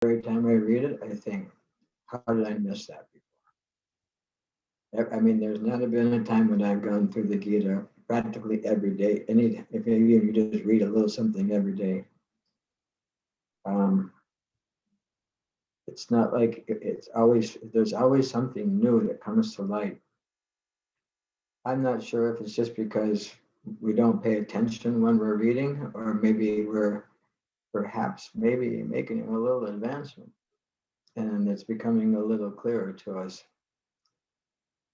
every time I read it, I think, how did I miss that before? I mean, there's never been a time when I've gone through the Gita practically every day. If you just read a little something every day, it's not like there's always something new that comes to light. I'm not sure if it's just because we don't pay attention when we're reading, or maybe we're perhaps maybe making a little advancement, and it's becoming a little clearer to us.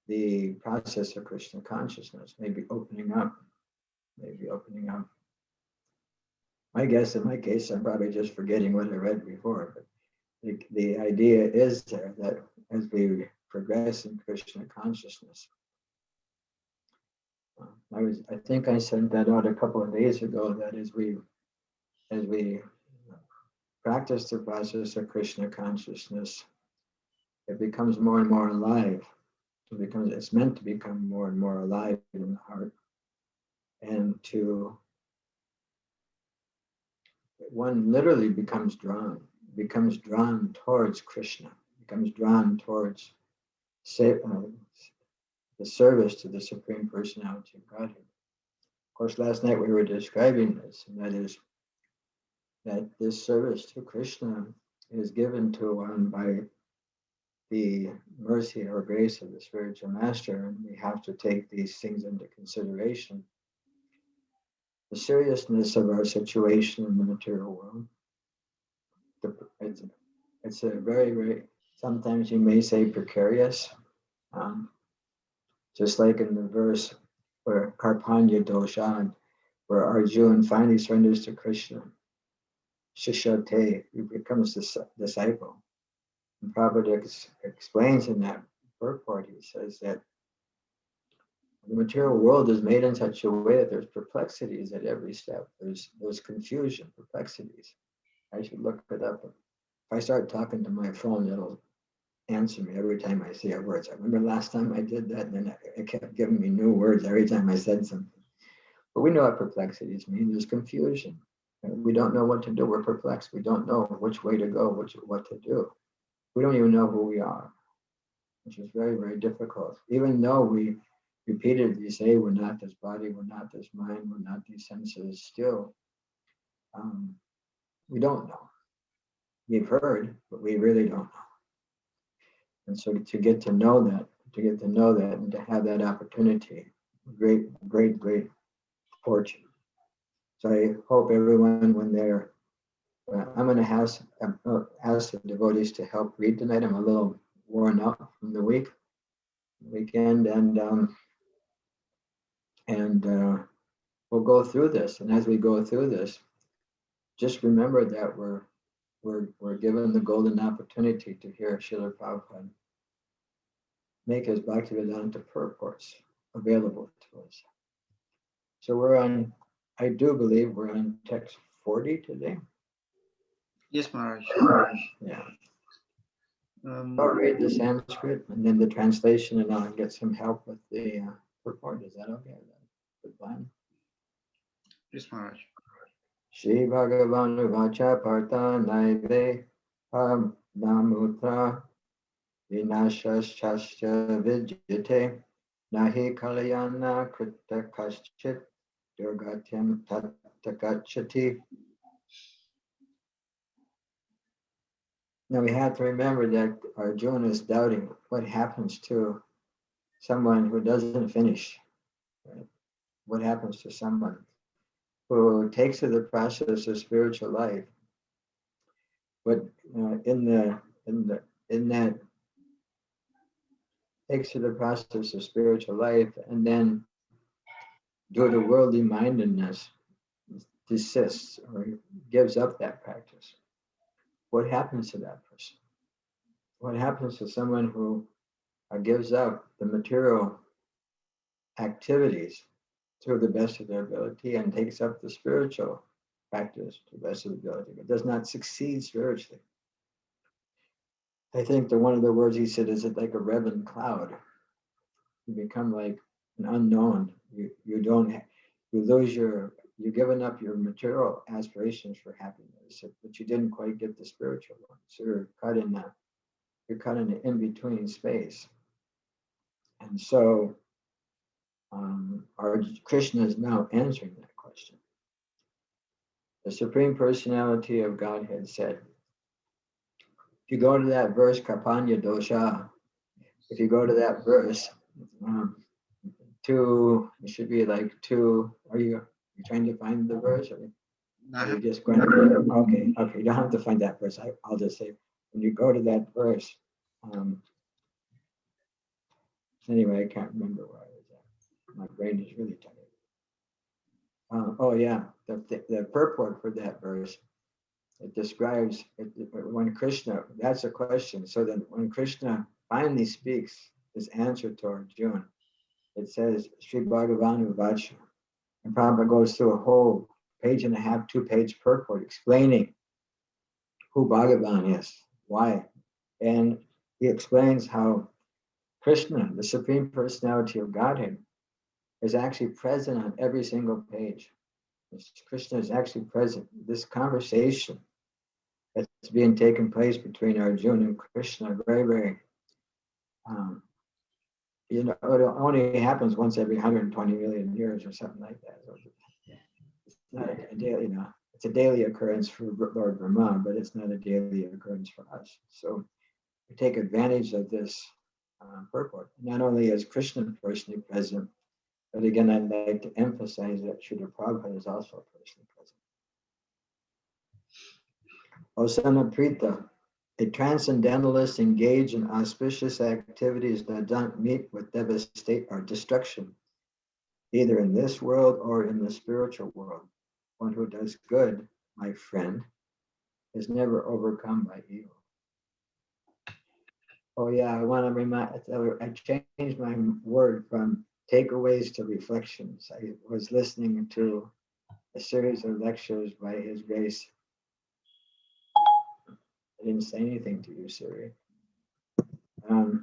The process of Krishna consciousness may be opening up, My guess, in my case, I'm probably just forgetting what I read before, but the idea is there that as we progress in Krishna consciousness, I think I sent that out a couple of days ago, that as we practice the process of Krishna consciousness, it becomes more and more alive. It's meant to become more and more alive in the heart, and one literally becomes drawn towards Krishna, becomes drawn towards the service to the Supreme Personality of Godhead. Of course, last night we were describing this, and that is that this service to Krishna is given to one by the mercy or grace of the spiritual master, and we have to take these things into consideration. The seriousness of our situation in the material world. It's a very, very, sometimes you may say precarious, just like in the verse where Karpanya Doshan, where Arjuna finally surrenders to Krishna. Shishate, he becomes the disciple. And Prabhupada explains in that purport, he says that the material world is made in such a way that there's perplexities at every step. There's confusion, perplexities. I should look it up. If I start talking to my phone, it'll answer me every time I say a word. So I remember last time I did that, and then it kept giving me new words every time I said something. But we know what perplexities mean. There's confusion. We don't know what to do. We're perplexed. We don't know which way to go, what to do. We don't even know who we are, which is very, very difficult. Even though we repeatedly say we're not this body, we're not this mind, we're not these senses, still, we don't know. We've heard, but we really don't know. And so to get to know that, and to have that opportunity, great, great, great fortune. So I hope everyone, when they're, I'm going to ask the devotees to help read tonight. I'm a little worn out from the weekend, and we'll go through this. And as we go through this, just remember that we're given the golden opportunity to hear Srila Prabhupada make his Bhaktivedanta purports available to us. So I do believe we're on text 40 today. Yes, Maharaj. Yeah. I'll read the Sanskrit and then the translation, and I'll get some help with the purport. Is that okay? Good plan? Yes, Maharaj. Shri Bhagavan Vacha Pṛthā Naive Namutra Vinashashascha Vidyate Nahi Kalayana Krita Kaschit Durgatyam Tattakachati. Now we have to remember that Arjuna is doubting what happens to someone who doesn't finish. Right? What happens to someone who takes to the process of spiritual life, but in that takes to the process of spiritual life, and then due to worldly mindedness desists or gives up that practice. What happens to that person? What happens to someone who gives up the material activities to the best of their ability and takes up the spiritual practice to the best of the ability, but does not succeed spiritually? I think that one of the words he said is it like a Revan cloud. You become like an unknown. You lose your you've given up your material aspirations for happiness, but you didn't quite get the spiritual one. So you're caught in an in-between space. And so our Krishna is now answering that question. The Supreme Personality of Godhead said, if you go to that verse, Kapanya Dosha, if you go to that verse, it should be like two, are you trying to find the verse? Or are you just going to, okay, you don't have to find that verse. I'll just say, when you go to that verse, anyway, I can't remember where I was at. My brain is really tired. The purport for that verse, it describes when Krishna, that's a question. So then when Krishna finally speaks his answer to Arjuna, it says, Sri Bhagavan Vacha. And Prabhupada goes through a whole page and a half, 2-page purport explaining who Bhagavan is, why. And he explains how Krishna, the Supreme Personality of Godhead, is actually present on every single page. Krishna is actually present. This conversation that's being taken place between Arjuna and Krishna, very, very, it only happens once every 120 million years or something like that. So it's not a daily, it's a daily occurrence for Lord Brahma, but it's not a daily occurrence for us. So we take advantage of this purport. Not only is Krishna personally present, but again, I'd like to emphasize that Srila Prabhupada is also personally present. Osana Pṛthā, a transcendentalist engaged in auspicious activities that don't meet with devastation or destruction, either in this world or in the spiritual world. One who does good, my friend, is never overcome by evil. Oh yeah, I want to remind, I changed my word from takeaways to reflections. I was listening to a series of lectures by His Grace. I didn't say anything to you, Siri. I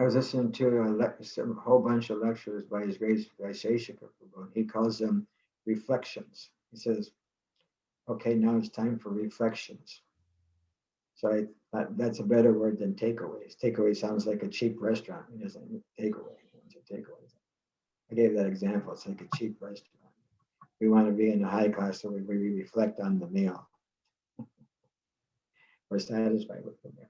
was listening to a whole bunch of lectures by His Grace Vaisheshika Prabhu. He calls them reflections. He says, okay, now it's time for reflections. So that's a better word than takeaways. Takeaway sounds like a cheap restaurant. It isn't takeaway. It's a takeaway. I gave that example. It's like a cheap restaurant. We want to be in the high class, so we reflect on the meal. We're satisfied with the meal.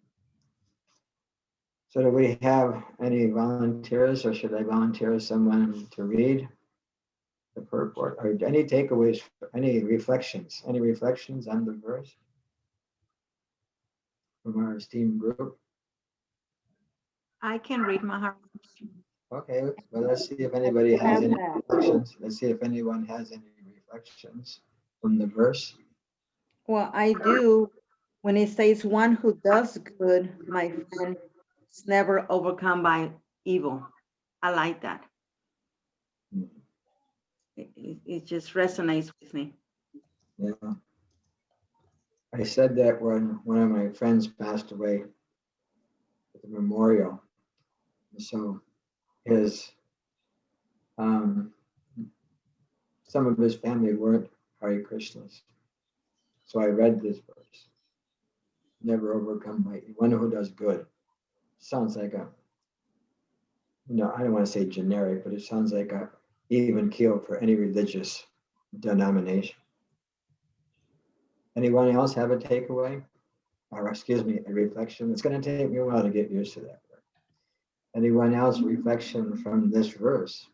So do we have any volunteers, or should I volunteer someone to read the purport? Or any takeaways, any reflections on the verse from our esteemed group? I can read, Maharaj. Okay, well, let's see if anybody has any reflections. Let's see if anyone has any reflections from the verse. Well, I do. When it says one who does good, my friend, is never overcome by evil. I like that. It just resonates with me. Yeah. I said that when one of my friends passed away at the memorial. So his some of his family weren't Hare Krishnas. So I read this verse. Never overcome by one who does good. Sounds like I don't want to say generic, but it sounds like a even keel for any religious denomination. Anyone else have a takeaway? Or excuse me, a reflection? It's going to take me a while to get used to that word. Anyone else reflection from this verse?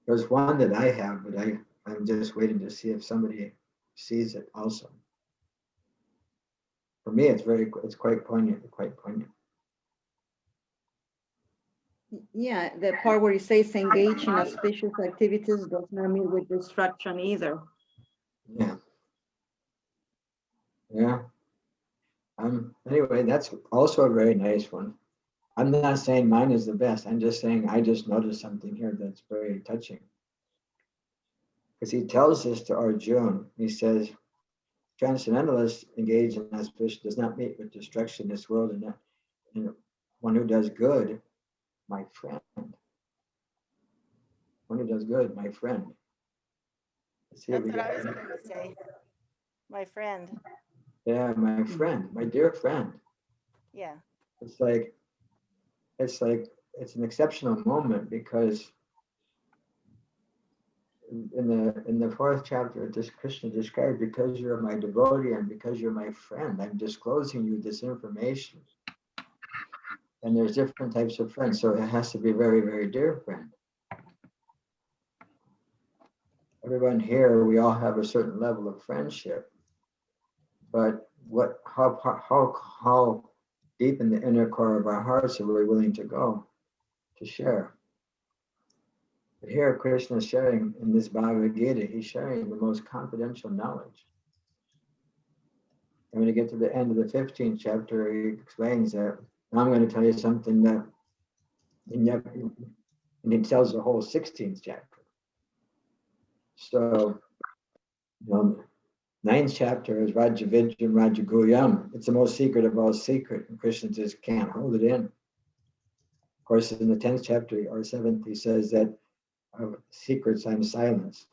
There's one that I have, but I'm just waiting to see if somebody sees it also. For me, it's quite poignant, Yeah, the part where it says engage in auspicious activities does not mean with destruction either. Yeah. Anyway, that's also a very nice one. I'm not saying mine is the best. I'm just saying I just noticed something here that's very touching. Because he tells this to Arjuna. He says, transcendentalists engage in auspicious does not meet with destruction in this world, and one who does good, my friend. when he does good, my friend. Let's see if That's we what I get was going to say. My friend. Yeah, my friend, my dear friend. Yeah. It's like it's an exceptional moment because in the fourth chapter, this Krishna described, because you're my devotee and because you're my friend, I'm disclosing you this information. And there's different types of friends, so it has to be a very, very dear friend. Everyone here, we all have a certain level of friendship, but how deep in the inner core of our hearts are we willing to go to share? But here, Krishna is sharing in this Bhagavad Gita, he's sharing the most confidential knowledge. And when you get to the end of the 15th chapter, he explains that, now I'm going to tell you something that, and he tells the whole 16th chapter. So, ninth chapter is Rajavidyam Rajaguyam. It's the most secret of all secret, and Krishna just can't hold it in. Of course, in the 10th chapter or 7th, he says that of secrets I'm silenced.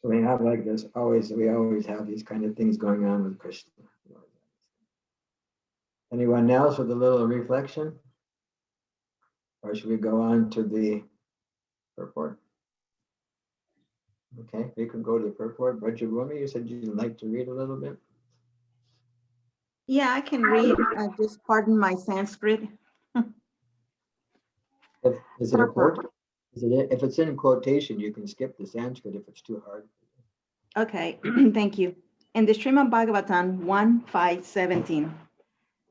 So we have like this, we always have these kind of things going on with Krishna. Anyone else with a little reflection? Or should we go on to the purport? Okay, we can go to the purport. Rajabhumi, you said you'd like to read a little bit? Yeah, I can read. Just pardon my Sanskrit. Is it a Purport. quote? If it's in quotation, you can skip the Sanskrit if it's too hard. Okay, thank you. In the Srimad Bhagavatam 1.5.17,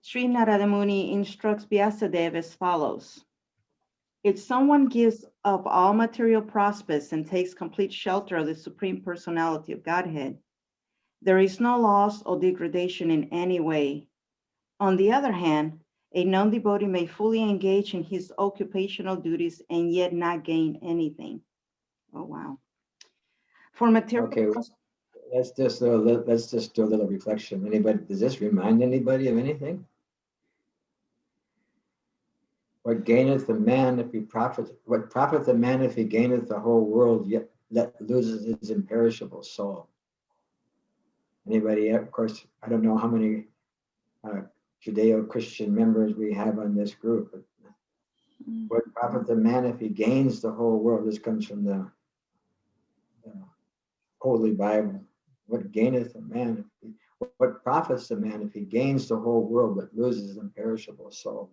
Sri Narada Muni instructs Vyasadeva as follows. If someone gives up all material prospects and takes complete shelter of the Supreme Personality of Godhead, there is no loss or degradation in any way. On the other hand, a non-devotee may fully engage in his occupational duties and yet not gain anything. Oh, wow. For material Okay, let's just do a little reflection. Anybody, does this remind anybody of anything? What gaineth the man if he profits? What profiteth the man if he gaineth the whole world yet loses his imperishable soul? Anybody? Of course, I don't know how many Judeo-Christian members we have on this group. But what profiteth the man if he gains the whole world? This comes from the Holy Bible. What gaineth a man? What profits a man if he gains the whole world but loses his imperishable soul?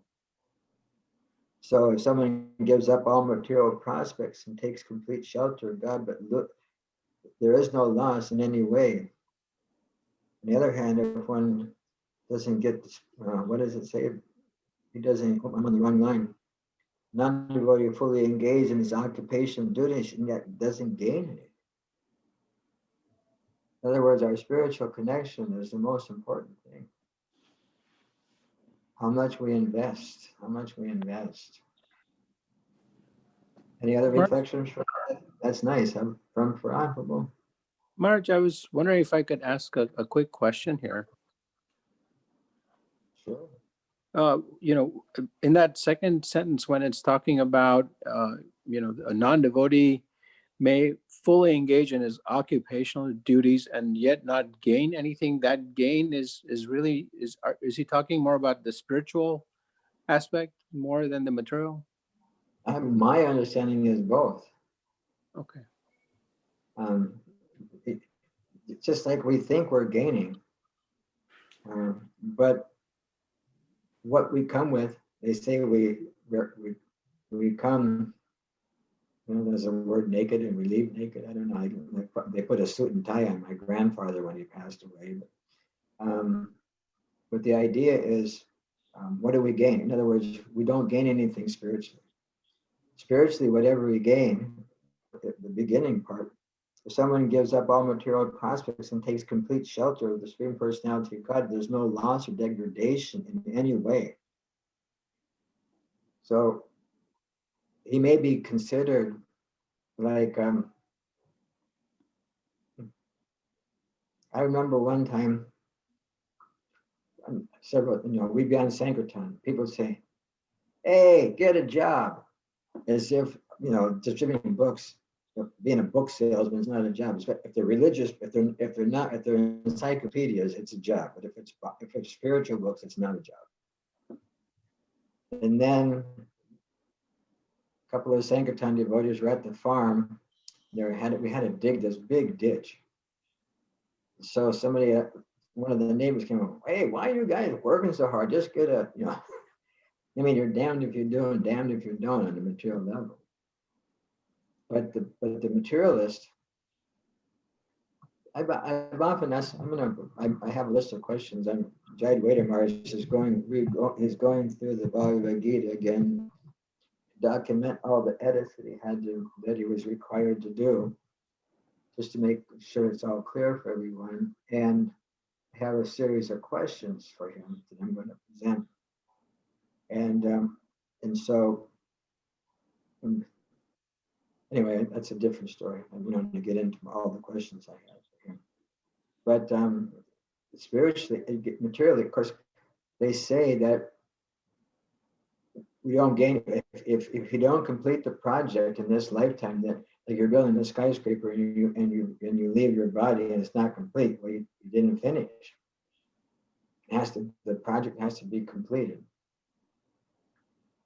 So if someone gives up all material prospects and takes complete shelter of God, but look, there is no loss in any way. On the other hand, if one doesn't get, what does it say? He doesn't, I'm on the wrong line. Non-devotee fully engaged in his occupation duties and yet doesn't gain anything. In other words, our spiritual connection is the most important thing. How much we invest, Any other reflections? That's nice. I'm from Pṛthā. Marge, I was wondering if I could ask a quick question here. Sure. In that second sentence, when it's talking about, a non-devotee may fully engage in his occupational duties and yet not gain anything, that gain is he talking more about the spiritual aspect more than the material? My understanding is both. Okay. It's just like we think we're gaining, but what we come with, they say we come, there's a word naked and we leave naked. I don't know. They put a suit and tie on my grandfather when he passed away. But the idea is, what do we gain? In other words, we don't gain anything spiritually. Spiritually, whatever we gain, the beginning part, if someone gives up all material prospects and takes complete shelter of the Supreme Personality of God, there's no loss or degradation in any way. So he may be considered like, I remember one time, we'd be on Sankirtan. People would say, "Hey, get a job," as if distributing books, being a book salesman is not a job. If they're religious, if they're encyclopedias, it's a job. But if it's spiritual books, it's not a job. And then a couple of Sankirtan devotees were at the farm. We had to dig this big ditch. So one of the neighbors came up, hey, why are you guys working so hard? Just get you're damned if you do and damned if you don't on the material level. But the materialist, I've often asked, I have a list of questions. Jayad Vedamar is going through the Bhagavad Gita again, document all the edits that he was required to do, just to make sure it's all clear for everyone, and have a series of questions for him that I'm going to present. And so anyway, that's a different story. We don't need to get into all the questions I have for him. But spiritually, materially, of course, they say that we don't gain if you don't complete the project in this lifetime. That like you're building a skyscraper and you leave your body and it's not complete. Well, you didn't finish. The project has to be completed.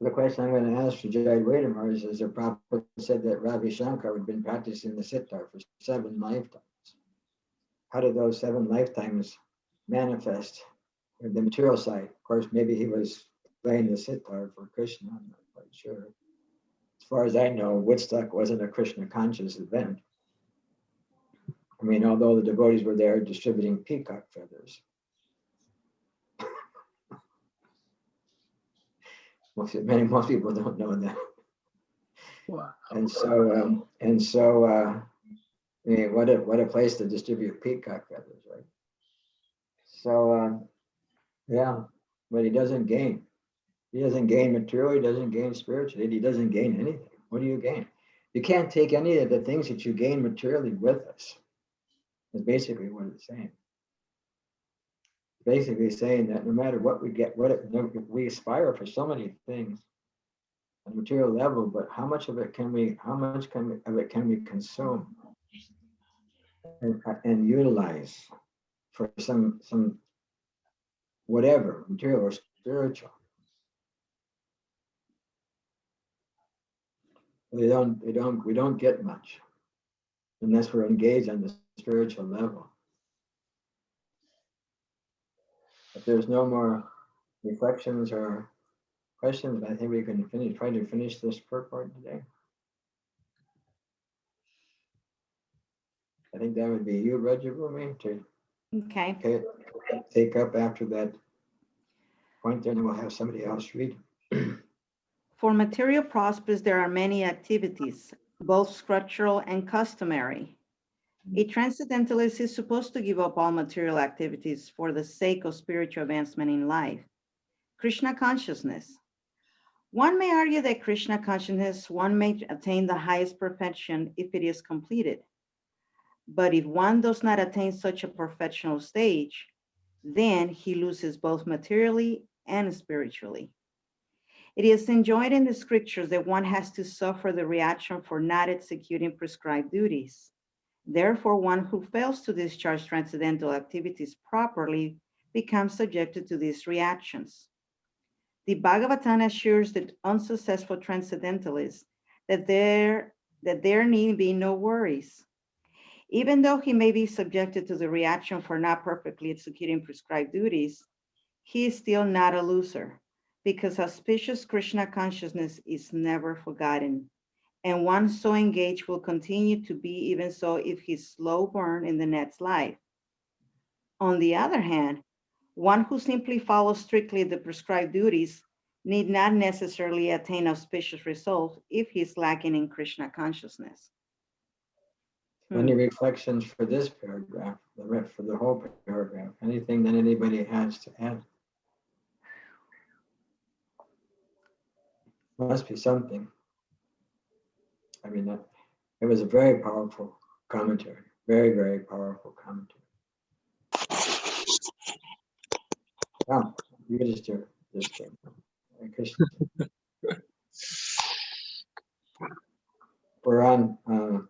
The question I'm going to ask for Jayad Vedamar is the Prabhupada said that Ravi Shankar had been practicing the sitar for 7 lifetimes. How did those 7 lifetimes manifest in the material side? Of course, maybe he was playing the sitar for Krishna. I'm not quite sure. As far as I know, Woodstock wasn't a Krishna conscious event. I mean, although the devotees were there distributing peacock feathers. Most people don't know that. Wow. And so, I mean, what a place to distribute peacock feathers, right? So, yeah, but he doesn't gain. He doesn't gain material. He doesn't gain spiritually. He doesn't gain anything. What do you gain? You can't take any of the things that you gain materially with us. That's basically what it's saying. Basically saying that no matter what we get, we aspire for so many things on a material level, but how much of it can we consume and utilize for some whatever, material or spiritual? We don't get much unless we're engaged on the spiritual level. If there's no more reflections or questions, I think we can try to finish this purport today. I think that would be you, Rajabhumi, to Okay. take up after that point, then we'll have somebody else read. For material prospers, there are many activities, both structural and customary. A transcendentalist is supposed to give up all material activities for the sake of spiritual advancement in life. Krishna consciousness. One may argue that Krishna consciousness, one may attain the highest perfection if it is completed. But if one does not attain such a perfectional stage, then he loses both materially and spiritually. It is enjoined in the scriptures that one has to suffer the reaction for not executing prescribed duties. Therefore, one who fails to discharge transcendental activities properly becomes subjected to these reactions. The Bhagavatam assures the unsuccessful transcendentalist that there need be no worries. Even though he may be subjected to the reaction for not perfectly executing prescribed duties, he is still not a loser, because auspicious Krishna consciousness is never forgotten, and one so engaged will continue to be even so if he's slow burn in the next life. On the other hand, one who simply follows strictly the prescribed duties need not necessarily attain auspicious results if he's lacking in Krishna consciousness. Any reflections for this paragraph, for the whole paragraph? Anything that anybody has to add? Must be something. I mean, it was a very powerful commentary. Very, very powerful commentary. Wow, you just do this thing. Krishna. we're on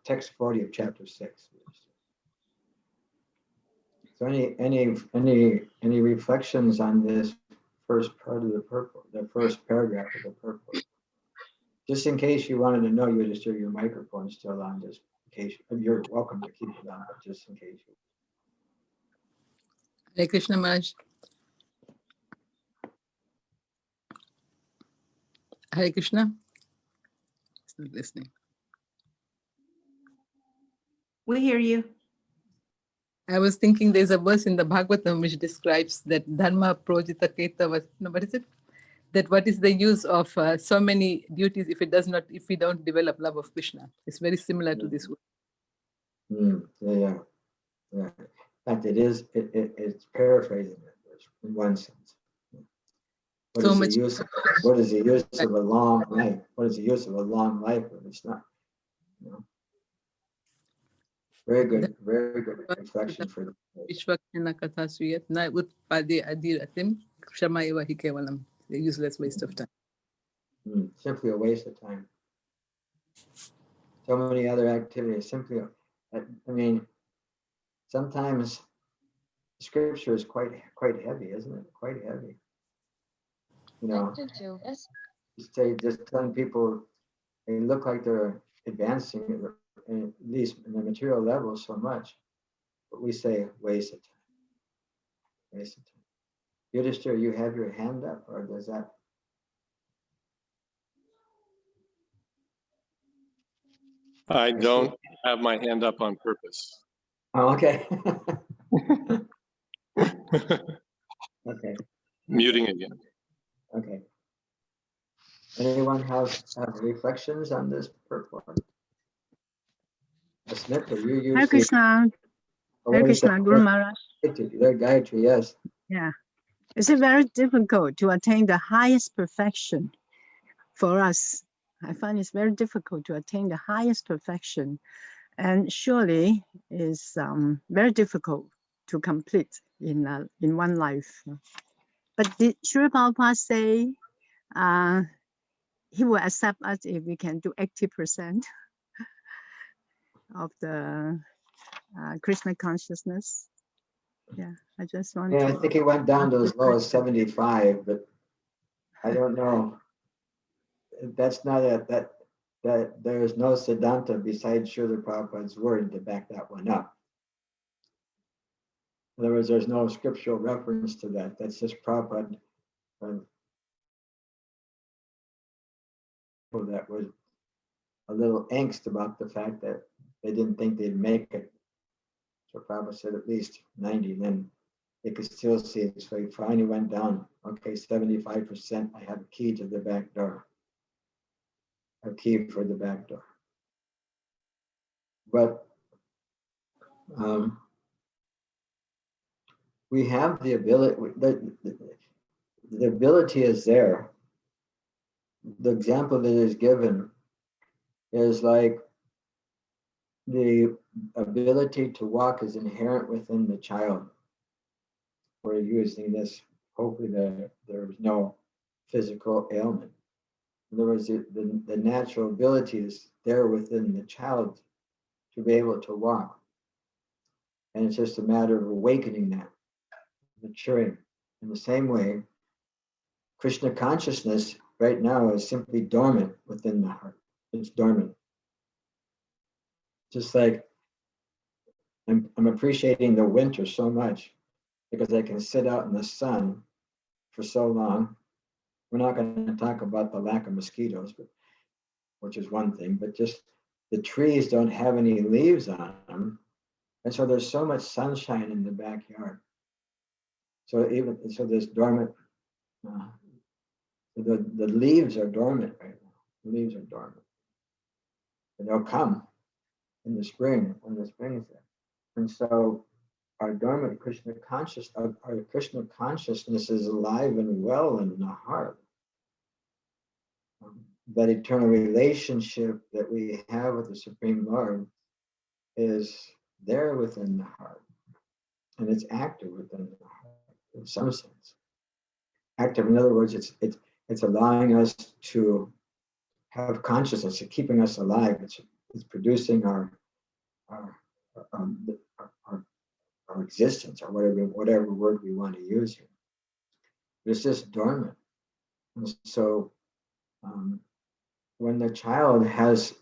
text 40 of chapter 6. So any reflections on this first part of the purport, the first paragraph of the purport? Just in case you wanted to know, you would just hear your microphone still on. Just in case, you're welcome to keep it on, but just in case. Hare Krishna Maharaj. Hare Krishna. He's not listening. We hear you. I was thinking there's a verse in the Bhagavatam which describes that dharma projita keta, what is it? That what is the use of so many duties if we don't develop love of Krishna? It's very similar to this one. Yeah. In fact, it's paraphrasing it in one sense. What is the use of a long life? What is the use of a long life if it's not? You know? Very good reflection for the Vishwakshana katha suyat na utpade adiratim kshama eva hi kevalam. A useless waste of time. Simply a waste of time. So many other activities, simply, I mean, sometimes scripture is quite heavy, isn't it? Quite heavy. You know, just telling people they look like they're advancing, at least in the material level, so much, but we say waste of time. Waste of time. Yudhishthira, you have your hand up, or does that? I don't have my hand up on purpose. Oh, okay. Okay. Muting again. Okay. Anyone have reflections on this purport? Smita, you usually. Hare Krishna. Hare Krishna, Guru Maharaj. Gayatri, yes. Yeah. Is it very difficult to attain the highest perfection for us? I find it's very difficult to attain the highest perfection, and surely is very difficult to complete in one life. But did Srila Prabhupada say he will accept us if we can do 80% of the Krishna consciousness? Yeah, I just want Yeah, to. I think it went down to as low as 75, but I don't know. That's not that there is no Siddhanta besides Srila Prabhupada's word to back that one up. In other words, there's no scriptural reference to that. That's just Prabhupada that was a little angst about the fact that they didn't think they'd make it. So Prabhupada said at least 90, then they could still see it. So he finally went down. Okay, 75%. I have a key to the back door. A key for the back door. But we have the ability. The ability is there. The example that is given is like the ability to walk is inherent within the child. We're using this, hopefully there's no physical ailment. In other words, the natural ability is there within the child to be able to walk. And it's just a matter of awakening that, maturing. In the same way, Krishna consciousness right now is simply dormant within the heart. It's dormant. Just like I'm appreciating the winter so much because I can sit out in the sun for so long. We're not going to talk about the lack of mosquitoes, which is one thing, but just the trees don't have any leaves on them. And so there's so much sunshine in the backyard. So this dormant, the leaves are dormant right now. The leaves are dormant. And they'll come in the spring when the spring is there. And so our dormant Krishna consciousness is alive and well in the heart. That eternal relationship that we have with the Supreme Lord is there within the heart, and it's active within the heart in some sense. Active, in other words, it's allowing us to have consciousness, it's keeping us alive. is producing our existence, or whatever word we want to use here. It's just dormant. And so when the child has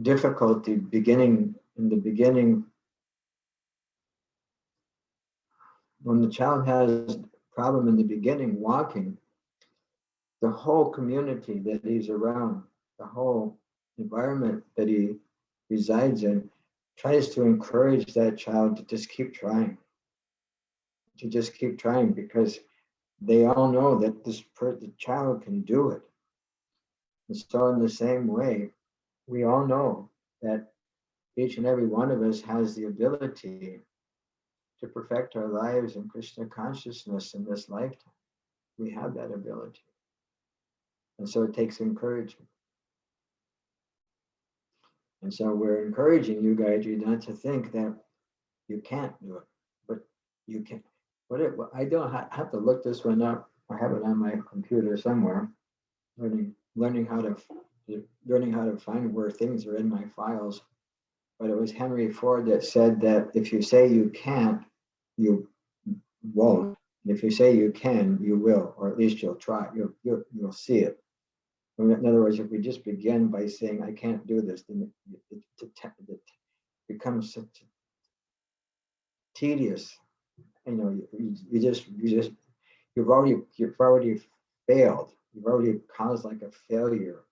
difficulty when the child has problem in the beginning walking, the whole community that he's around, the whole environment that he resides in, tries to encourage that child to just keep trying, because they all know that the child can do it. And so in the same way, we all know that each and every one of us has the ability to perfect our lives in Krishna consciousness in this lifetime. We have that ability. And so it takes encouragement. And so we're encouraging you, Gayatri, not to think that you can't do it, but you can. I have to look this one up. I have it on my computer somewhere. Learning how to find where things are in my files. But it was Henry Ford that said that if you say you can't, you won't. And if you say you can, you will, or at least you'll try. You'll see it. In other words, if we just begin by saying I can't do this, then it becomes such tedious. You've already failed. You've already caused like a failure,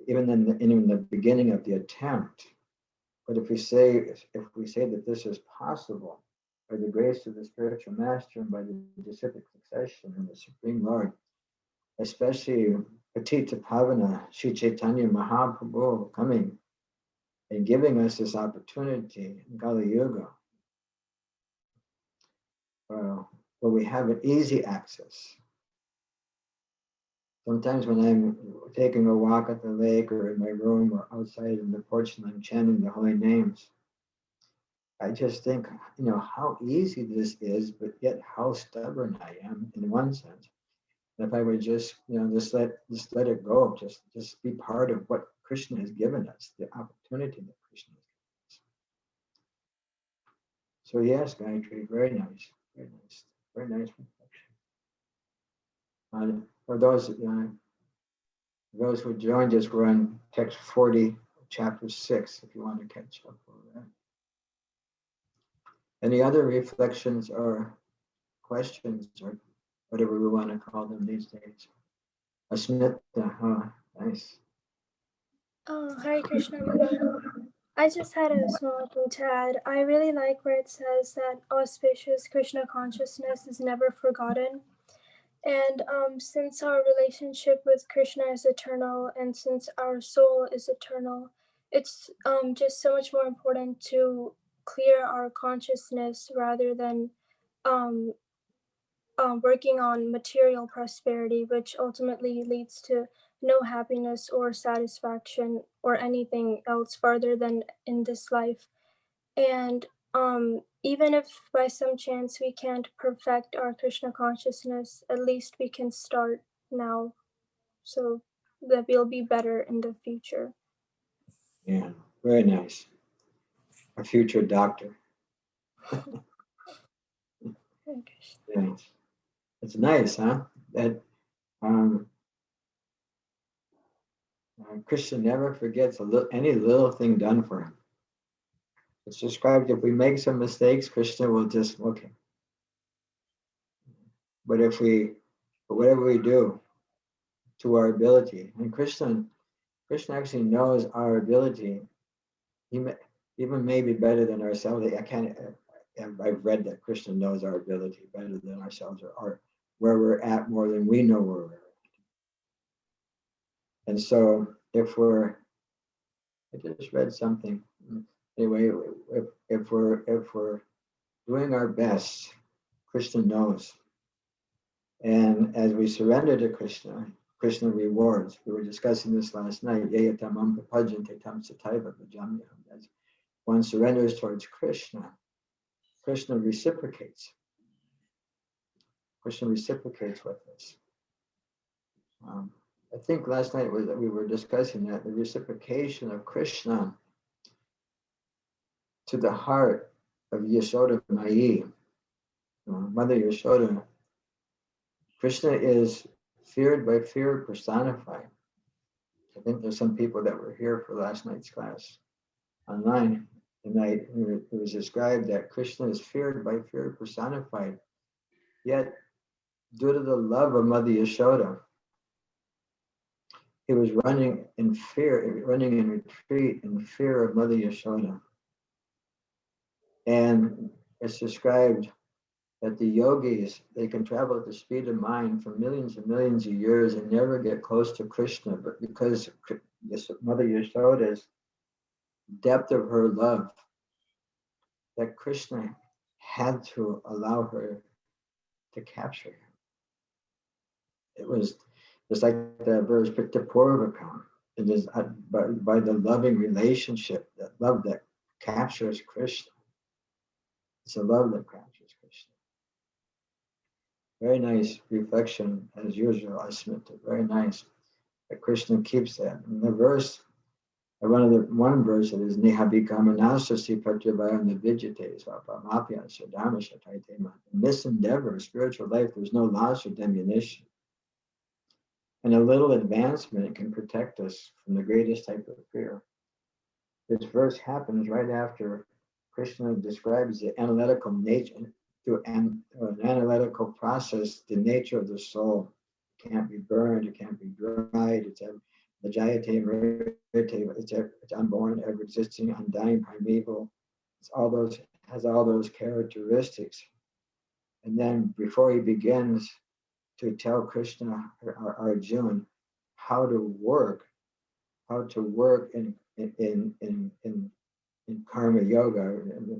even in the beginning of the attempt. But if we say that this is possible by the grace of the spiritual master and by the disciplic succession and the Supreme Lord, especially Pṛthā Pavana, Sri Chaitanya Mahaprabhu coming and giving us this opportunity in Kali Yuga, where we have an easy access. Sometimes when I'm taking a walk at the lake or in my room or outside in the porch and I'm chanting the holy names, I just think, how easy this is, but yet how stubborn I am in one sense. And if I would just let it go, just be part of what Krishna has given us, the opportunity that Krishna has given us. So yes, Gayatri, very nice, very nice, very nice reflection. For those who joined us, we're on text 40, chapter 6, if you want to catch up on that. Any other reflections or questions or whatever we want to call them these days? Asmita, nice. Hare Krishna. I just had a small thing to add. I really like where it says that auspicious Krishna consciousness is never forgotten. And since our relationship with Krishna is eternal, and since our soul is eternal, it's just so much more important to clear our consciousness rather than working on material prosperity, which ultimately leads to no happiness or satisfaction or anything else farther than in this life. And even if by some chance we can't perfect our Krishna consciousness, at least we can start now so that we'll be better in the future. Yeah, very nice. A future doctor. Yes. It's nice, huh? That Krishna never forgets any little thing done for him. It's described if we make some mistakes, Krishna will just, okay. But whatever we do to our ability, and Krishna actually knows our ability. He even maybe better than ourselves. I've read that Krishna knows our ability better than ourselves, or where we're at more than we know where we're at. And so I just read something. Anyway, if we're doing our best, Krishna knows. And as we surrender to Krishna, Krishna rewards. We were discussing this last night. As one surrenders towards Krishna, Krishna reciprocates. Krishna reciprocates with us. I think last night we were discussing that the reciprocation of Krishna to the heart of Yashoda Mai, Mother Yashoda. Krishna is feared by fear personified. I think there's some people that were here for last night's class online. Tonight, it was described that Krishna is feared by fear personified. Yet, due to the love of Mother Yashoda, he was running in fear, running in retreat in fear of Mother Yashoda. And it's described that the yogis, they can travel at the speed of mind for millions and millions of years and never get close to Krishna, but because Mother Yashoda's depth of her love, that Krishna had to allow her to capture him. It was just like the verse Pṛthā. It is by the loving relationship, that love that captures Krishna. It's a love that captures Krishna. Very nice reflection, as usual, Asmita. Very nice that Krishna keeps that. And the verse, one verse that is Neha Bikamanasasi Pratyabhaya Navijate Svapamapya Sadharma Shataitema. In this endeavor of spiritual life, there's no loss or diminution. And a little advancement can protect us from the greatest type of fear. This verse happens right after Krishna describes the analytical nature, through an analytical process, the nature of the soul. It can't be burned, it can't be dried, it's unborn, ever existing, undying, primeval. Has all those characteristics. And then before he begins to tell Krishna or Arjuna how to work in karma yoga,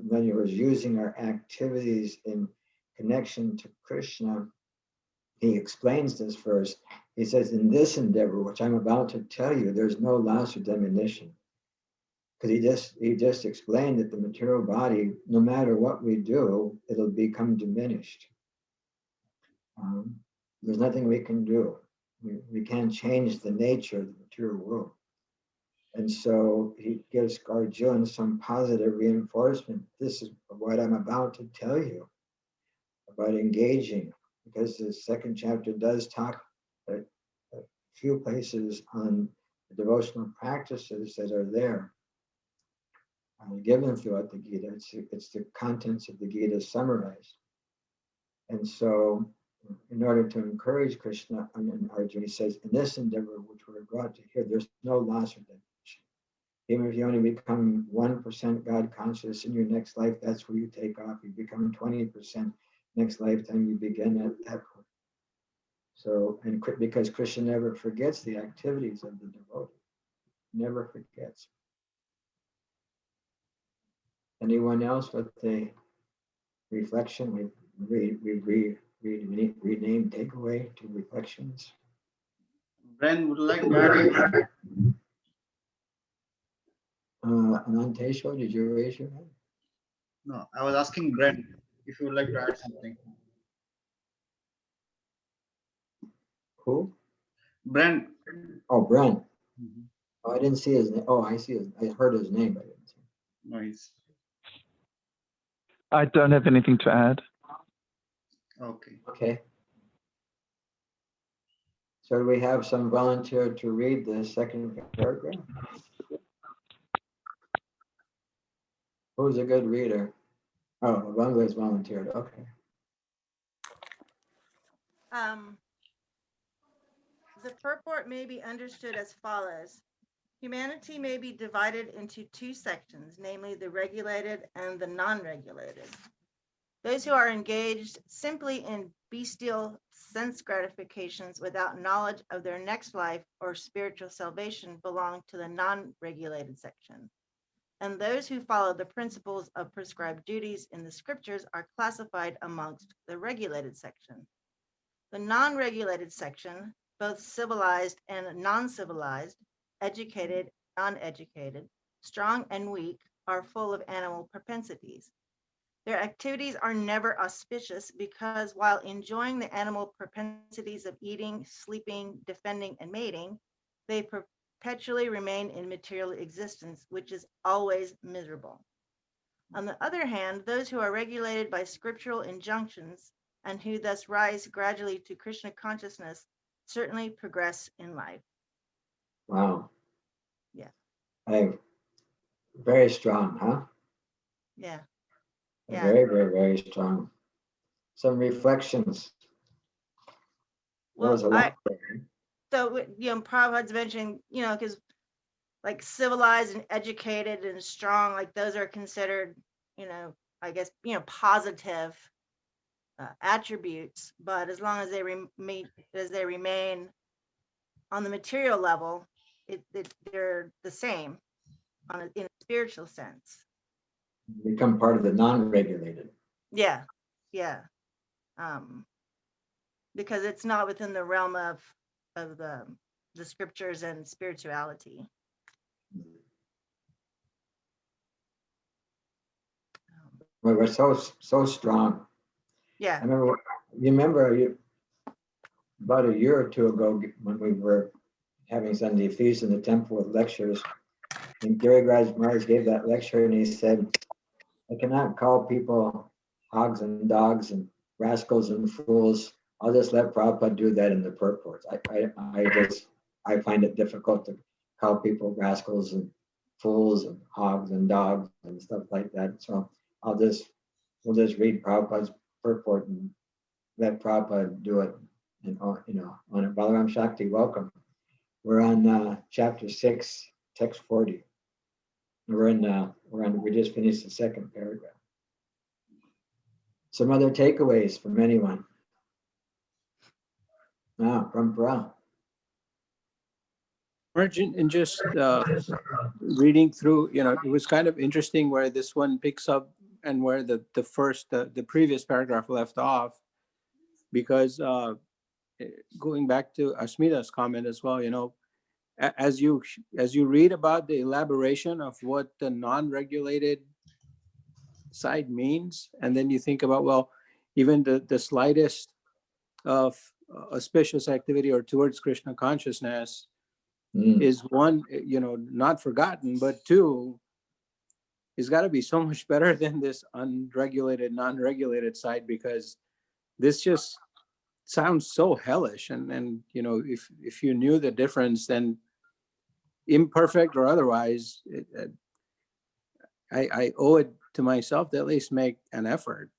when he was using our activities in connection to Krishna, he explains this first. He says, in this endeavor, which I'm about to tell you, there's no loss or diminution. Because he just explained that the material body, no matter what we do, it'll become diminished. There's nothing we can do. We can't change the nature of the material world. And so he gives Arjuna some positive reinforcement. This is what I'm about to tell you about engaging, because the second chapter does talk a few places on the devotional practices that are there, given throughout the Gita. It's the contents of the Gita summarized. And so in order to encourage Krishna and Arjuna, he says, in this endeavor which we're brought to here, there's no loss or diminution. Even if you only become 1% God conscious in your next life, that's where you take off. You become 20% next lifetime, you begin at that point. So, and because Krishna never forgets the activities of the devotee, never forgets. Anyone else with a reflection? We rename takeaway to reflections. Bren, would you like to add? Ananteshwar, did you raise your hand? No, I was asking Bren if you would like to add something. Who? Bren. Oh, Bren. Oh, I didn't see his name. Oh, I see his. I heard his name, but I didn't see. Nice. I don't have anything to add. Okay. Okay. So do we have some volunteer to read the second paragraph? Who's a good reader? Oh, Bangla's volunteered. Okay. The purport may be understood as follows. Humanity may be divided into two sections, namely the regulated and the non-regulated. Those who are engaged simply in bestial sense gratifications without knowledge of their next life or spiritual salvation belong to the non-regulated section. And those who follow the principles of prescribed duties in the scriptures are classified amongst the regulated section. The non-regulated section, both civilized and non-civilized, educated, non-educated, strong and weak, are full of animal propensities. Their activities are never auspicious because while enjoying the animal propensities of eating, sleeping, defending, and mating, they perpetually remain in material existence, which is always miserable. On the other hand, those who are regulated by scriptural injunctions and who thus rise gradually to Krishna consciousness certainly progress in life. Wow. Yeah. Very strong, huh? Yeah. Very, very, very strong. Some reflections. There was a lot there. So, Prabhupada's mentioning, because like civilized and educated and strong, like those are considered, I guess, positive attributes. But as long as they remain on the material level, they're the same in a spiritual sense. Become part of the non-regulated. Yeah. Because it's not within the realm of the scriptures and spirituality. Well, we're so strong. Yeah. I remember about a year or two ago when we were having Sunday feast in the temple with lectures, and Girigraj Maharaj gave that lecture, and he said, I cannot call people hogs and dogs and rascals and fools. I'll just let Prabhupada do that in the purports. I find it difficult to call people rascals and fools and hogs and dogs and stuff like that. So we'll just read Prabhupada's purport and let Prabhupada do it. And on it. Balaram Shakti, welcome. We're on chapter 6, text 40. We just finished the second paragraph. Some other takeaways from anyone? From Pṛthā. Arjun, and just reading through, it was kind of interesting where this one picks up and where the previous paragraph left off, because going back to Asmita's comment as well, as you read about the elaboration of what the non-regulated side means, and then you think about, well, even the slightest of auspicious activity or towards Krishna consciousness is one, not forgotten, but two, it's got to be so much better than this unregulated, non-regulated side, because this just sounds so hellish. And if you knew the difference, then imperfect or otherwise, I owe it to myself to at least make an effort.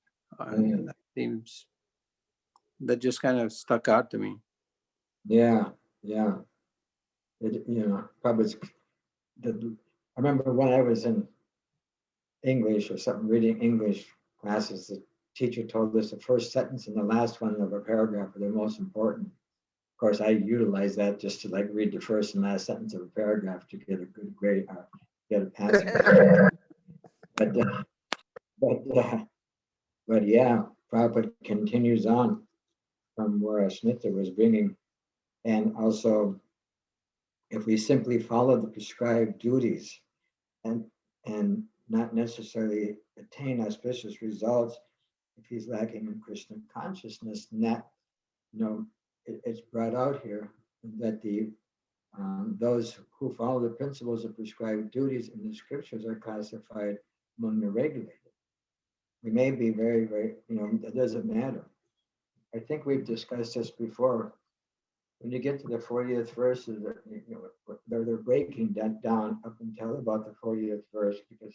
That just kind of stuck out to me. Yeah. Probably. I remember when I was in English or something, reading English classes, the teacher told us the first sentence and the last one of a paragraph are the most important. Of course, I utilize that just to read the first and last sentence of a paragraph to get a good grade, get a passing grade. But yeah, Prabhupada continues on from where Asmita was bringing, and also if we simply follow the prescribed duties and not necessarily attain auspicious results, if he's lacking in Krishna consciousness, and that it's brought out here that those who follow the principles of prescribed duties in the scriptures are classified among the regulated. We may be very, very, that doesn't matter. I think we've discussed this before. When you get to the 40th verse, they're breaking that down up until about the 40th verse, because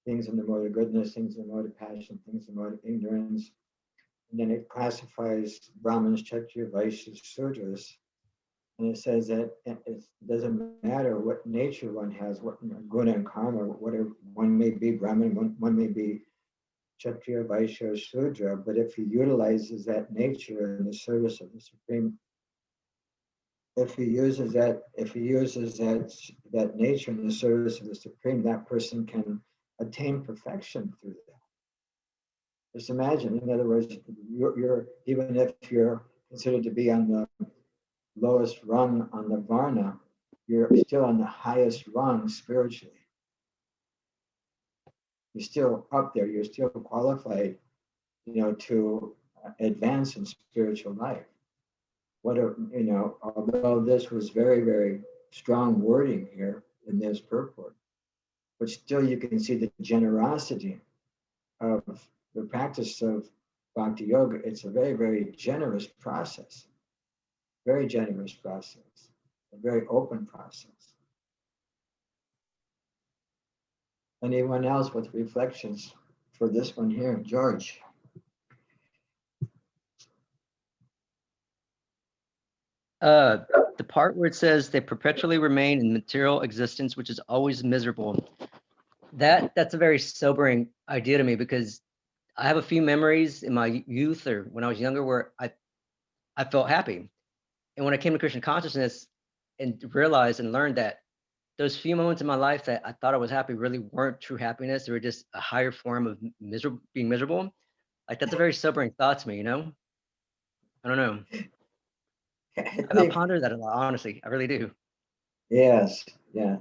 things in the mode of goodness, things in the mode of passion, things in the mode of ignorance, and then it classifies Brahmins, Kshatriyas, Vaishyas, Sudras, and it says that it doesn't matter what nature one has, what guna and karma, whatever one may be, Brahmin, one may be Kshatriya, Vaishya, or Sudra, but if he utilizes that nature in the service of the Supreme, if he uses that nature in the service of the Supreme, that person can attain perfection through that. Just imagine, in other words, you're even if you're considered to be on the lowest rung on the Varna, you're still on the highest rung spiritually. You're still up there. You're still qualified, to advance in spiritual life. Although this was very, very strong wording here in this purport, but still you can see the generosity of the practice of Bhakti Yoga. It's a very, very generous process, a very open process. Anyone else with reflections for this one here? George. The part where it says they perpetually remain in material existence, which is always miserable. That's a very sobering idea to me, because I have a few memories in my youth or when I was younger where I felt happy. And when I came to Krishna consciousness and realized and learned that those few moments in my life that I thought I was happy really weren't true happiness, they were just a higher form of being miserable. Like, that's a very sobering thought to me, you know? I don't know. I ponder that a lot, honestly. I really do. Yes, yeah.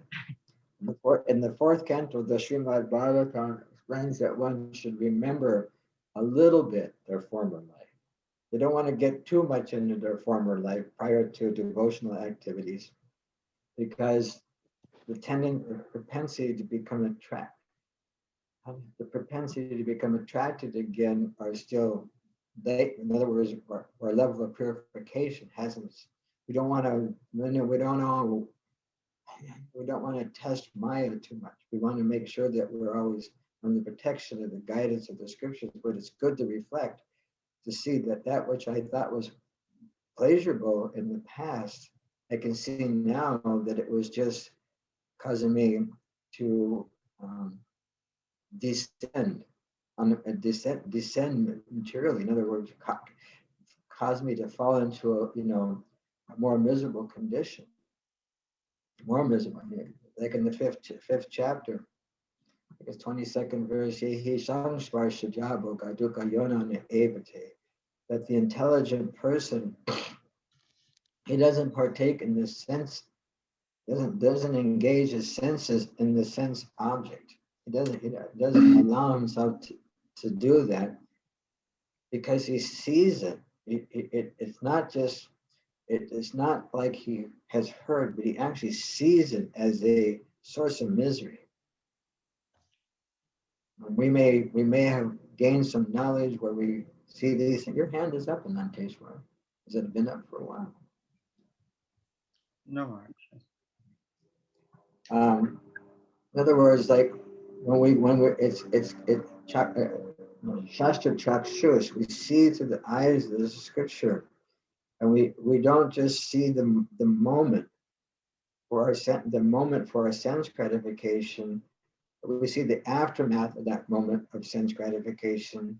In the fourth canto, the Srimad Bhagavatam explains that one should remember a little bit their former life. They don't want to get too much into their former life prior to devotional activities, because the propensity to become attracted again are still, in other words, our level of purification hasn't. We don't want to test Maya too much. We want to make sure that we're always under the protection of the guidance of the scriptures. But it's good to reflect, to see that which I thought was pleasurable in the past, I can see now that it was just causing me to descend materially. In other words, cause me to fall into a more miserable condition. More miserable. Like in the fifth chapter, it's 22nd verse, that the intelligent person, he doesn't partake in the sense, doesn't engage his senses in the sense object. He doesn't allow himself to do that, because he sees it. It's not just, it's not like he has heard, but he actually sees it as a source of misery. We may have gained some knowledge where we see these things. Your hand is up in Nanteshwar. Has it been up for a while? No, actually. In other words, like when we're it's Shastra Chakshus, we see through the eyes of the scripture, and we don't just see the moment for our sense gratification, but we see the aftermath of that moment of sense gratification,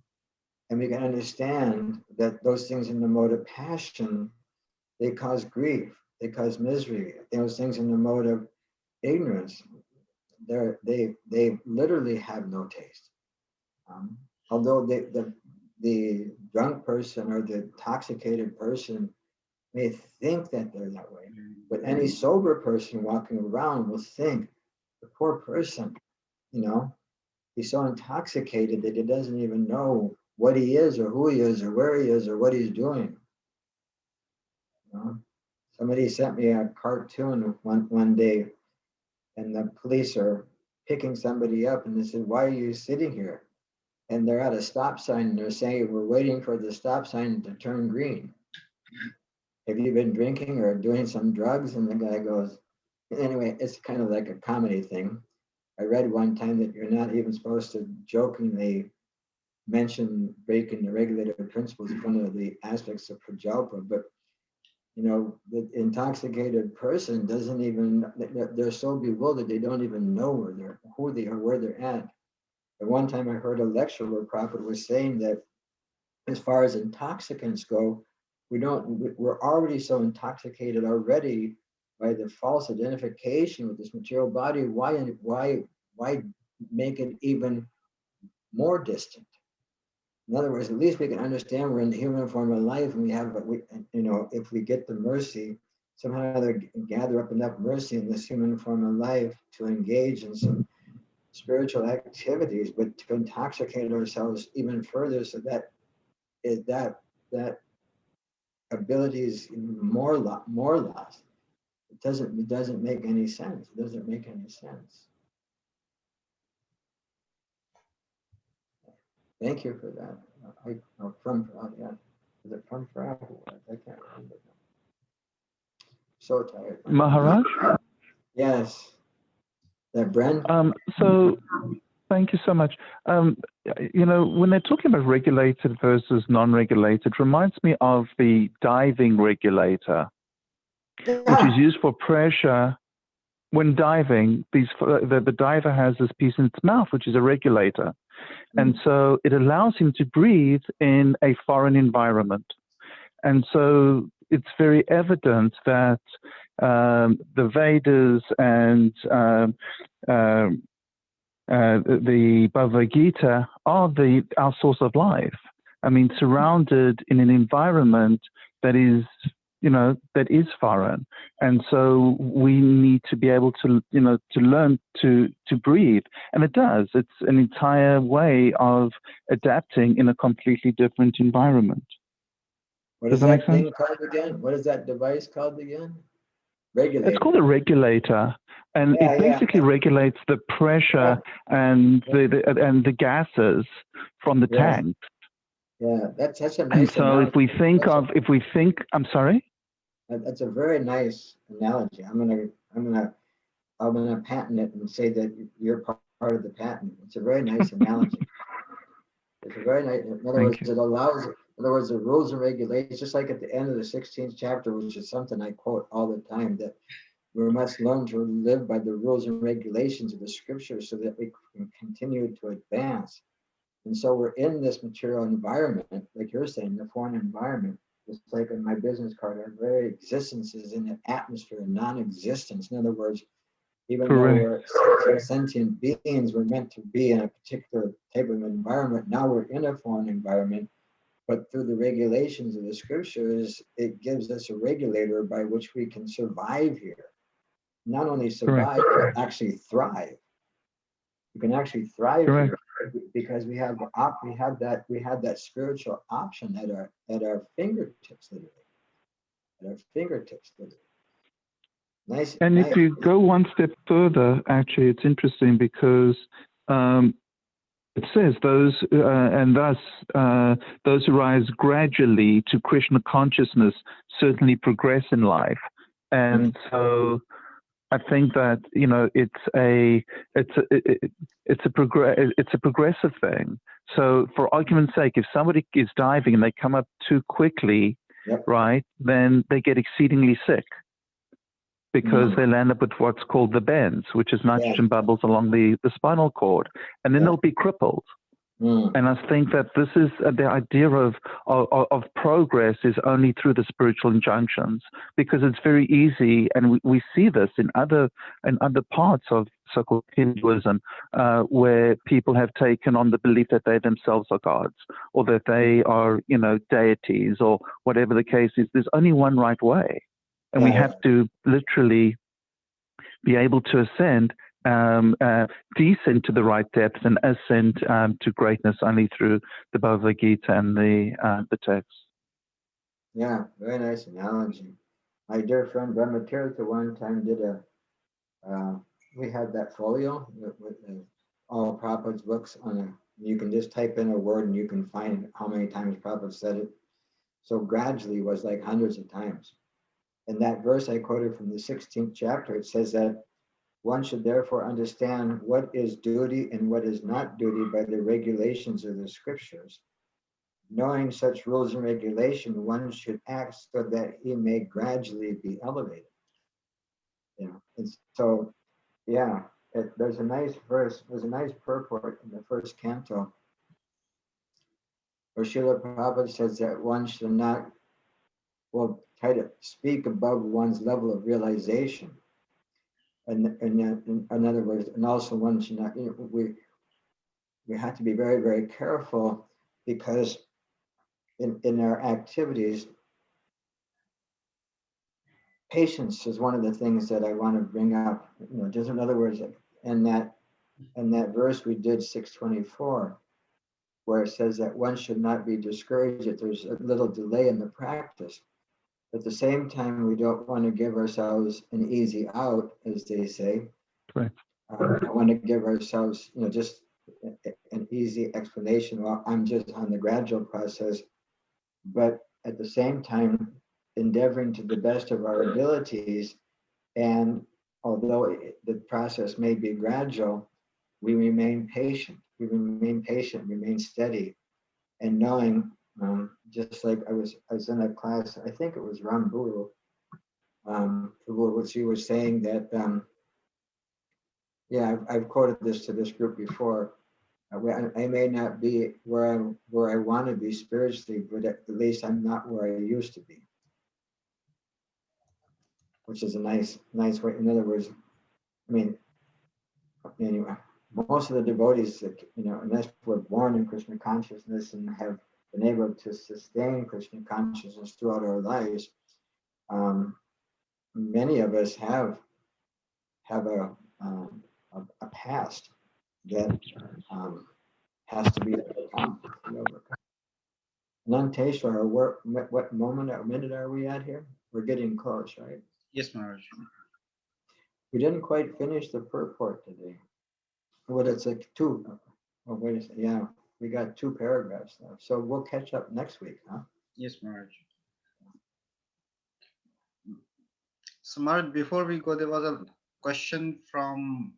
and we can understand that those things in the mode of passion, they cause grief, they cause misery. Those things in the mode of ignorance, they literally have no taste. Although the drunk person or the intoxicated person may think that they're that way, but any sober person walking around will think, the poor person, he's so intoxicated that he doesn't even know what he is or who he is or where he is or what he's doing. Somebody sent me a cartoon one day, and the police are picking somebody up, and they said, "Why are you sitting here?" And they're at a stop sign, and they're saying, "We're waiting for the stop sign to turn green. Have you been drinking or doing some drugs?" And the guy goes, anyway, it's kind of like a comedy thing. I read one time that you're not even supposed to jokingly mention breaking the regulative principles as one of the aspects of prajalpa, but the intoxicated person doesn't even, they're so bewildered, they don't even know who they are, where they're at. At one time I heard a lecture where Prophet was saying that as far as intoxicants go, we're already so intoxicated already by the false identification with this material body. Why make it even more distant? In other words, at least we can understand we're in the human form of life, and if we get the mercy, somehow they gather up enough mercy in this human form of life to engage in some spiritual activities, but to intoxicate ourselves even further, so that ability is more lost. It doesn't make any sense. It doesn't make any sense. Thank you for that. Yeah. Is it from Pṛthā? I can't remember. So tired. Maharaj? Yes. That Bren? So thank you so much. When they're talking about regulated versus non-regulated, reminds me of the diving regulator, which is used for pressure. When diving, the diver has this piece in its mouth, which is a regulator. And so it allows him to breathe in a foreign environment. And so it's very evident that the Vedas and the Bhagavad Gita are our source of life. I mean, surrounded in an environment that is, that is foreign. And so we need to be able to, to learn to breathe. And it does. It's an entire way of adapting in a completely different environment. What is that thing called again? What is that device called again? Regulator. It's called a regulator, and it basically regulates the pressure and the gases from the tank. Yeah, that's such a nice. And so analogy. I'm sorry. That's a very nice analogy. I'm gonna patent it and say that you're part of the patent. It's a very nice analogy. It's a very nice. In other words, it allows. In other words, the rules and regulations, just like at the end of the 16th chapter, which is something I quote all the time, that we must learn to live by the rules and regulations of the scriptures so that we can continue to advance. And so we're in this material environment, like you're saying, the foreign environment. It's like in my business card, our very existence is in an atmosphere of non-existence. In other words, even though we're sentient beings, we're meant to be in a particular type of environment. Now we're in a foreign environment. But through the regulations of the scriptures, it gives us a regulator by which we can survive here. Not only survive, but actually thrive. We can actually thrive here because we have that spiritual option at our fingertips, literally. At our fingertips, literally. Nice. And if you go one step further, actually, it's interesting because it says those who rise gradually to Krishna consciousness certainly progress in life. And so I think that it's a progressive thing. So for argument's sake, if somebody is diving and they come up too quickly, right, then they get exceedingly sick, because they land up with what's called the bends, which is nitrogen bubbles along the spinal cord, and then they'll be crippled. And I think that this is the idea of progress is only through the spiritual injunctions, because it's very easy, and we see this in other parts of so-called Hinduism, where people have taken on the belief that they themselves are gods, or that they are, deities, or whatever the case is. There's only one right way. And we have to literally be able to ascend, descend to the right depths, and ascend to greatness only through the Bhagavad Gita and the text. Yeah, very nice analogy. My dear friend Brahmatirtha one time did we had that folio with all Prabhupada's books you can just type in a word and you can find how many times Prabhupada said it. So gradually was like hundreds of times. And that verse I quoted from the 16th chapter, it says that one should therefore understand what is duty and what is not duty by the regulations of the scriptures. Knowing such rules and regulation, one should act so that he may gradually be elevated. And so, there's a nice verse, there's a nice purport in the first canto, where Srila Prabhupada says that one should not, try to speak above one's level of realization. And in other words, and also one should not, we have to be very, very careful, because in our activities, patience is one of the things that I want to bring up. Just in other words, in that verse we did 624, where it says that one should not be discouraged if there's a little delay in the practice. At the same time, we don't want to give ourselves an easy out, as they say. Right. We don't want to give ourselves, just an easy explanation. Well, I'm just on the gradual process, but at the same time, endeavoring to the best of our abilities. And although the process may be gradual, we remain patient. We remain patient, remain steady, and knowing, just like I was in a class, I think it was Ramburu, which he was saying that, yeah, I've quoted this to this group before. I may not be where I want to be spiritually, but at least I'm not where I used to be, which is a nice way. In other words, I mean, anyway, most of the devotees, unless we're born in Krishna consciousness and have been able to sustain Krishna consciousness throughout our lives, many of us have a past that has to be overcome. Nanteshwar, what moment or minute are we at here? We're getting close, right? Yes, Maharaj. We didn't quite finish the purport today. What it's like two. Oh, wait a second. Yeah, we got 2 paragraphs left. So we'll catch up next week, huh? Yes, Maharaj. So, Maharaj, before we go, there was a question from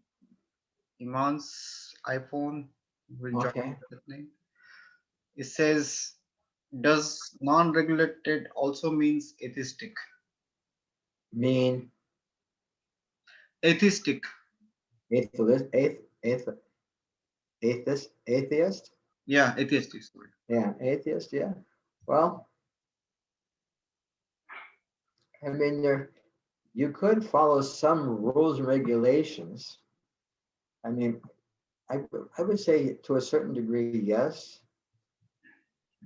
Iman's iPhone. We'll jot Okay. that name. It says, does non-regulated also means atheistic? Mean Atheistic. Atheist? Yeah, atheistic. Sorry. Yeah, atheist, yeah. Well, I mean, you could follow some rules and regulations. I mean, I would say to a certain degree, yes.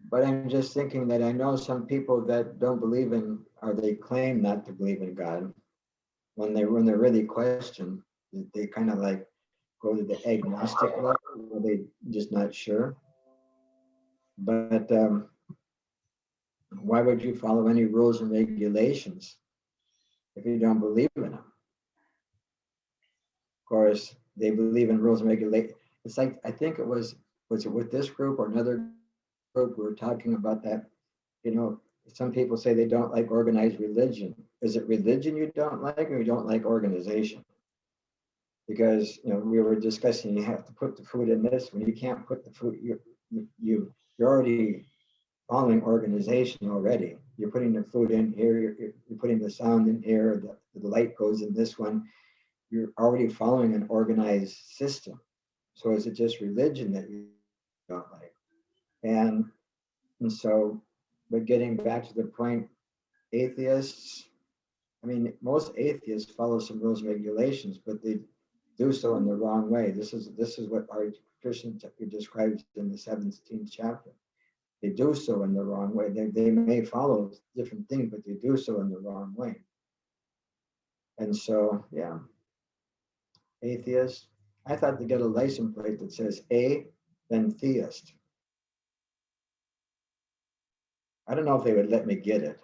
But I'm just thinking that I know some people that don't believe in, or they claim not to believe in God. When they're really questioned, they kind of like go to the agnostic level, where they just not sure. But why would you follow any rules and regulations if you don't believe in them? Of course, they believe in rules and regulations. It's like, I think it was it with this group or another group, we were talking about that, some people say they don't like organized religion. Is it religion you don't like, or you don't like organization? Because, we were discussing, you have to put the food in this. When you can't put the food, you're already following organization already. You're putting the food in here, you're putting the sound in here, the light goes in this one. You're already following an organized system. So is it just religion that you don't like? And so, but getting back to the point, atheists, I mean, most atheists follow some rules and regulations, but they do so in the wrong way. This is what our Krishna describes in the 17th chapter. They do so in the wrong way. They may follow different things, but they do so in the wrong way. And so, yeah, atheist. I thought to get a license plate that says A, then theist. I don't know if they would let me get it.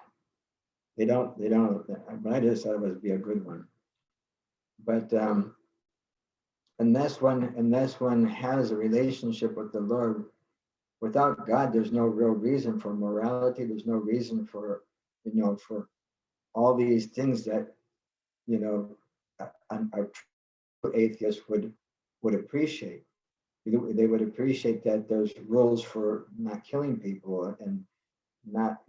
They don't, but I just thought it would be a good one. But unless one has a relationship with the Lord, without God, there's no real reason for morality. There's no reason for, for all these things that, a true atheist would appreciate. They would appreciate that there's rules for not killing people and not,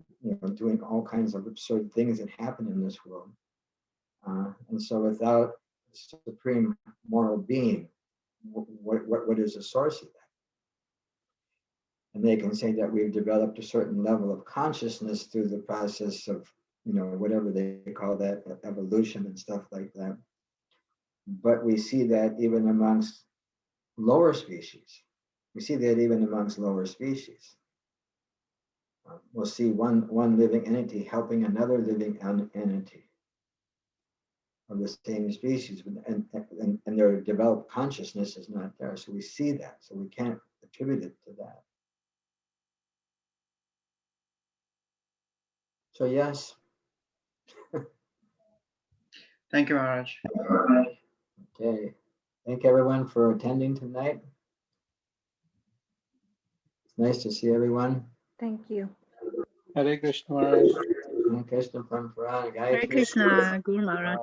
doing all kinds of absurd things that happen in this world. And so without supreme moral being, what is the source of that? And they can say that we've developed a certain level of consciousness through the process of, whatever they call that, evolution and stuff like that. But we see that even amongst lower species. We see that even amongst lower species. We'll see one living entity helping another living entity of the same species, and their developed consciousness is not there. So we see that. So we can't attribute it to that. So yes. Thank you, Maharaj. Okay. Thank everyone for attending tonight. Nice to see everyone. Thank you. Hare Krishna Maharaj. Krishna Paramparana, Hare Gayatri. Krishna, Guru Maharaj.